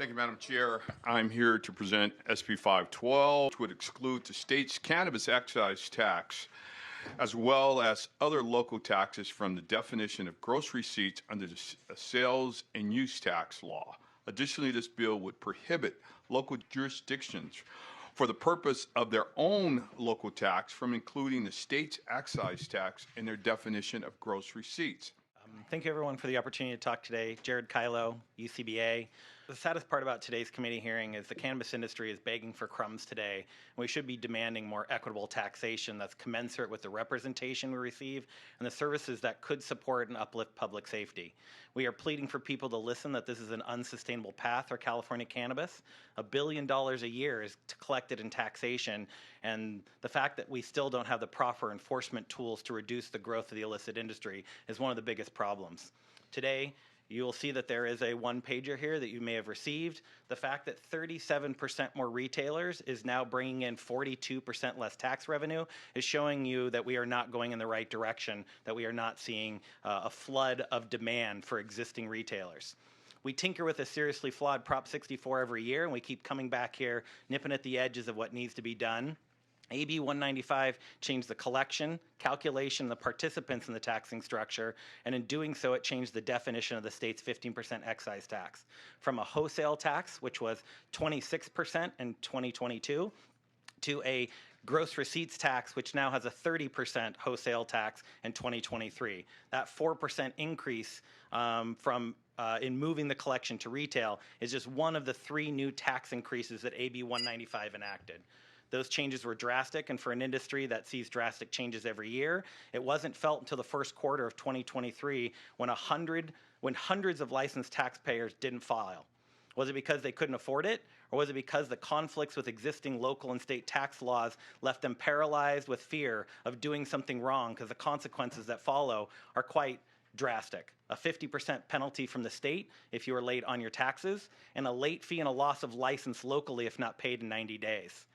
Thank you, Madam Chair. I'm here to present SB 512, which would exclude the state's cannabis excise tax, as well as other local taxes from the definition of gross receipts under the sales and use tax law. Additionally, this bill would prohibit local jurisdictions for the purpose of their own local tax from including the state's excise tax in their definition of gross receipts. Thank you, everyone, for the opportunity to talk today. Jared Kylo, UCBA. The saddest part about today's committee hearing is the cannabis industry is begging for crumbs today, and we should be demanding more equitable taxation that's commensurate with the representation we receive and the services that could support and uplift public safety. We are pleading for people to listen that this is an unsustainable path for California cannabis. $1 billion a year is collected in taxation, and the fact that we still don't have the proper enforcement tools to reduce the growth of the illicit industry is one of the biggest problems. Today, you will see that there is a one-pager here that you may have received. The fact that 37% more retailers is now bringing in 42% less tax revenue is showing you that we are not going in the right direction, that we are not seeing a flood of demand for existing retailers. We tinker with a seriously flawed Prop 64 every year, and we keep coming back here, nipping at the edges of what needs to be done. AB 195 changed the collection, calculation, the participants in the taxing structure, and in doing so, it changed the definition of the state's 15% excise tax from a wholesale tax, which was 26% in 2022, to a gross receipts tax, which now has a 30% wholesale tax in 2023. That 4% increase in moving the collection to retail is just one of the 3 new tax increases that AB 195 enacted. Those changes were drastic, and for an industry that sees drastic changes every year, it wasn't felt until the first quarter of 2023 when hundreds of licensed taxpayers didn't file. Was it because they couldn't afford it, or was it because the conflicts with existing local and state tax laws left them paralyzed with fear of doing something wrong because the consequences that follow are quite drastic? A 50% penalty from the state if you are late on your taxes, and a late fee and a loss of license locally if not paid in 90 days.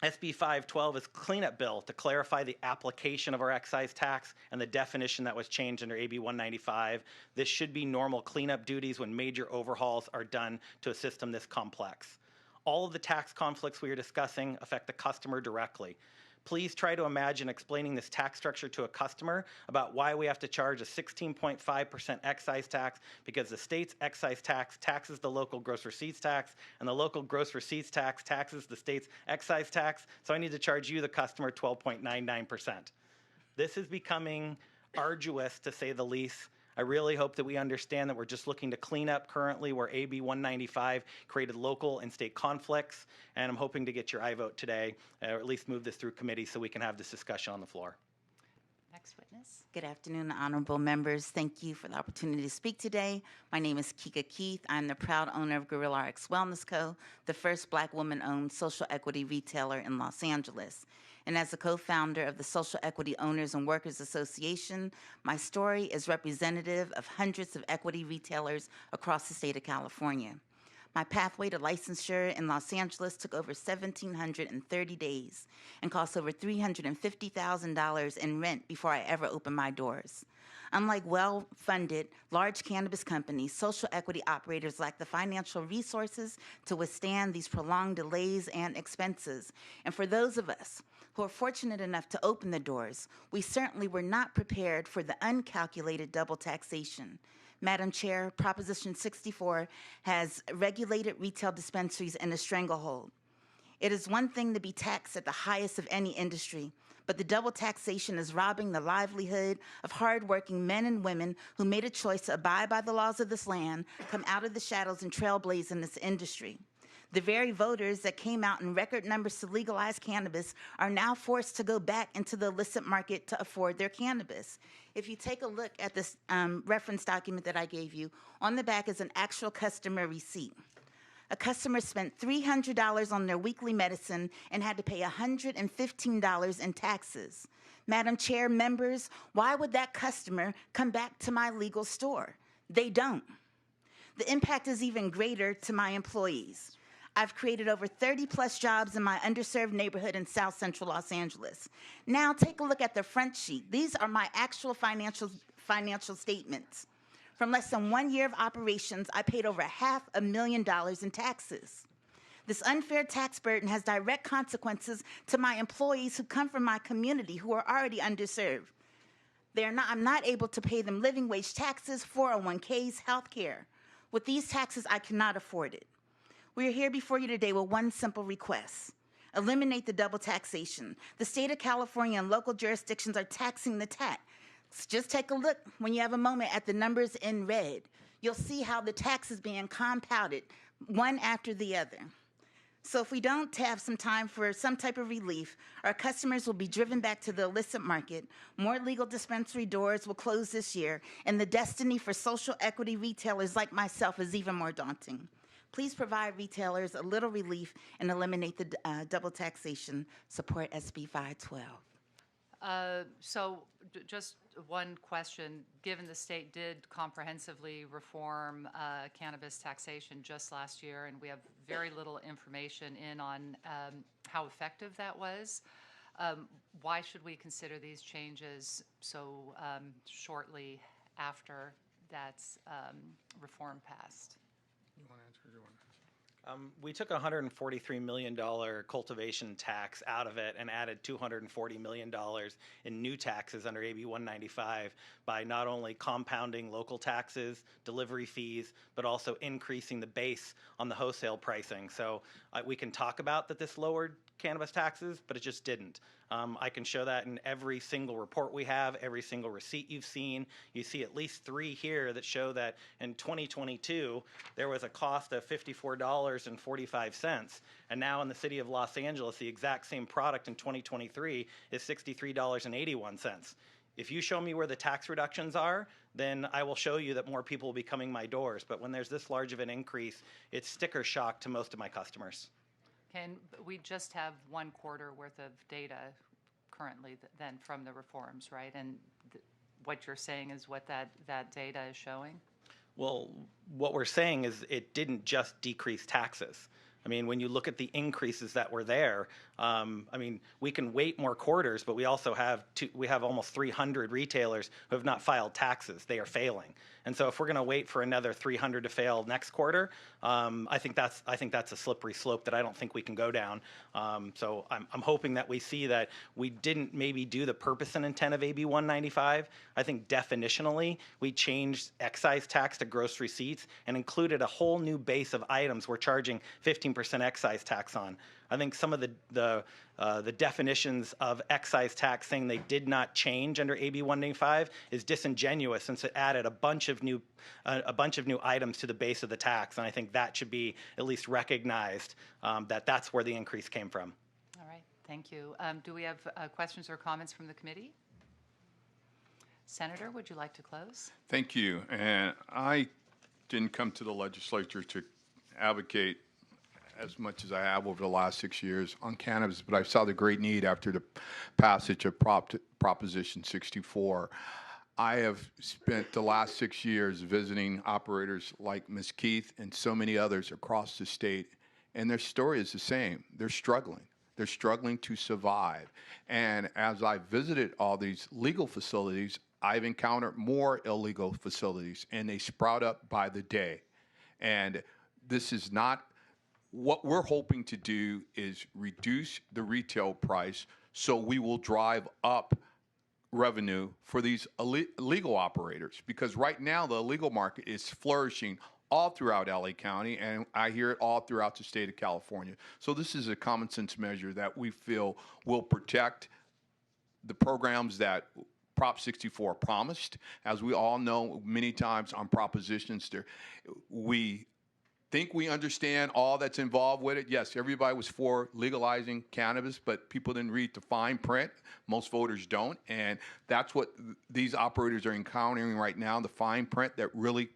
SB 512 is a cleanup bill to clarify the application of our excise tax and the definition that was changed under AB 195. This should be normal cleanup duties when major overhauls are done to a system this complex. All of the tax conflicts we are discussing affect the customer directly. Please try to imagine explaining this tax structure to a customer about why we have to charge a 16.5% excise tax because the state's excise tax taxes the local gross receipts tax, and the local gross receipts tax taxes the state's excise tax, so I need to charge you, the customer, 12.99%. This is becoming arduous, to say the least. I really hope that we understand that we're just looking to clean up currently where AB 195 created local and state conflicts, and I'm hoping to get your aye vote today, or at least move this through committee so we can have this discussion on the floor. Next witness. Good afternoon, honorable members. Thank you for the opportunity to speak today. My name is Kika Keith. I'm the proud owner of Gorilla RX Wellness Co., the first Black woman-owned social equity retailer in Los Angeles. And as a co-founder of the Social Equity Owners and Workers Association, my story is representative of hundreds of equity retailers across the state of California. My pathway to licensure in Los Angeles took over 1,730 days and cost over $350,000 in rent before I ever opened my doors. Unlike well-funded, large cannabis companies, social equity operators lack the financial resources to withstand these prolonged delays and expenses. And for those of us who are fortunate enough to open the doors, we certainly were not prepared for the uncalculated double taxation. Madam Chair, Proposition 64 has regulated retail dispensaries in a stranglehold. It is one thing to be taxed at the highest of any industry, but the double taxation is robbing the livelihood of hardworking men and women who made a choice to abide by the laws of this land, come out of the shadows, and trailblaze in this industry. The very voters that came out in record numbers to legalize cannabis are now forced to go back into the illicit market to afford their cannabis. If you take a look at this reference document that I gave you, on the back is an actual customer receipt. A customer spent $300 on their weekly medicine and had to pay $115 in taxes. Madam Chair, members, why would that customer come back to my legal store? They don't. The impact is even greater to my employees. I've created over 30-plus jobs in my underserved neighborhood in South Central Los Angeles. Now take a look at the front sheet. These are my actual financial statements. From less than 1 year of operations, I paid over $500,000 in taxes. This unfair tax burden has direct consequences to my employees who come from my community who are already underserved. I'm not able to pay them living wage taxes, 401ks, health care. With these taxes, I cannot afford it. We are here before you today with one simple request. Eliminate the double taxation. The state of California and local jurisdictions are taxing the tax. Just take a look when you have a moment at the numbers in red. You'll see how the tax is being compounded one after the other. So if we don't have some time for some type of relief, our customers will be driven back to the illicit market, more legal dispensary doors will close this year, and the destiny for social equity retailers like myself is even more daunting. Please provide retailers a little relief and eliminate the double taxation. Support SB 512. Just one question. Given the state did comprehensively reform cannabis taxation just last year, and we have very little information on how effective that was, why should we consider these changes so shortly after that reform passed? You want to answer or do you want to? We took a $143 million cultivation tax out of it and added $240 million in new taxes under AB 195 by not only compounding local taxes, delivery fees, but also increasing the base on the wholesale pricing. So we can talk about that this lowered cannabis taxes, but it just didn't. I can show that in every single report we have, every single receipt you've seen. You see at least 3 here that show that in 2022, there was a cost of $54.45. And now in the city of Los Angeles, the exact same product in 2023 is $63.81. If you show me where the tax reductions are, then I will show you that more people will be coming my doors. But when there's this large of an increase, it's sticker shock to most of my customers. And we just have 1 quarter worth of data currently then from the reforms, right? And what you're saying is what that data is showing? Well, what we're saying is it didn't just decrease taxes. I mean, when you look at the increases that were there, we can wait more quarters, but we also have almost 300 retailers who have not filed taxes. They are failing. And so if we're going to wait for another 300 to fail next quarter, I think that's a slippery slope that I don't think we can go down. So I'm hoping that we see that we didn't maybe do the purpose and intent of AB 195. I think definitionally we changed excise tax to gross receipts and included a whole new base of items we're charging 15% excise tax on. I think some of the definitions of excise tax saying they did not change under AB 195 is disingenuous, since it added a bunch of new items to the base of the tax, and I think that should be at least recognized that that's where the increase came from. All right, thank you. Do we have questions or comments from the committee? Senator, would you like to close? Thank you. And I didn't come to the legislature to advocate as much as I have over the last 6 years on cannabis, but I saw the great need after the passage of Proposition 64. I have spent the last 6 years visiting operators like Ms. Keith and so many others across the state, and their story is the same. They're struggling. They're struggling to survive. And as I visited all these legal facilities, I've encountered more illegal facilities, and they sprout up by the day. And this is not what we're hoping to do is reduce the retail price so we will drive up revenue for these illegal operators, because right now the illegal market is flourishing all throughout LA County, and I hear it all throughout the state of California. So this is a common sense measure that we feel will protect the programs that Prop 64 promised. As we all know, many times on propositions, we think we understand all that's involved with it. Yes, everybody was for legalizing cannabis, but people didn't read the fine print. Most voters don't, and that's what these operators are encountering right now, the fine print that really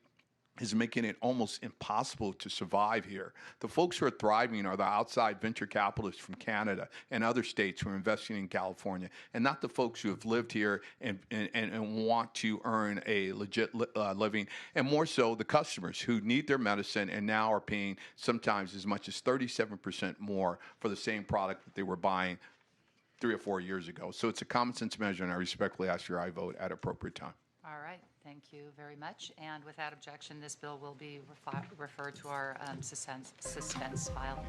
is making it almost impossible to survive here. The folks who are thriving are the outside venture capitalists from Canada and other states who are investing in California, and not the folks who have lived here and want to earn a legit living, and more so the customers who need their medicine and now are paying sometimes as much as 37% more for the same product that they were buying 3 or 4 years ago. So it's a common sense measure, and I respectfully ask your aye vote at appropriate time. All right. Thank you very much. And without objection, this bill will be referred to our suspense file.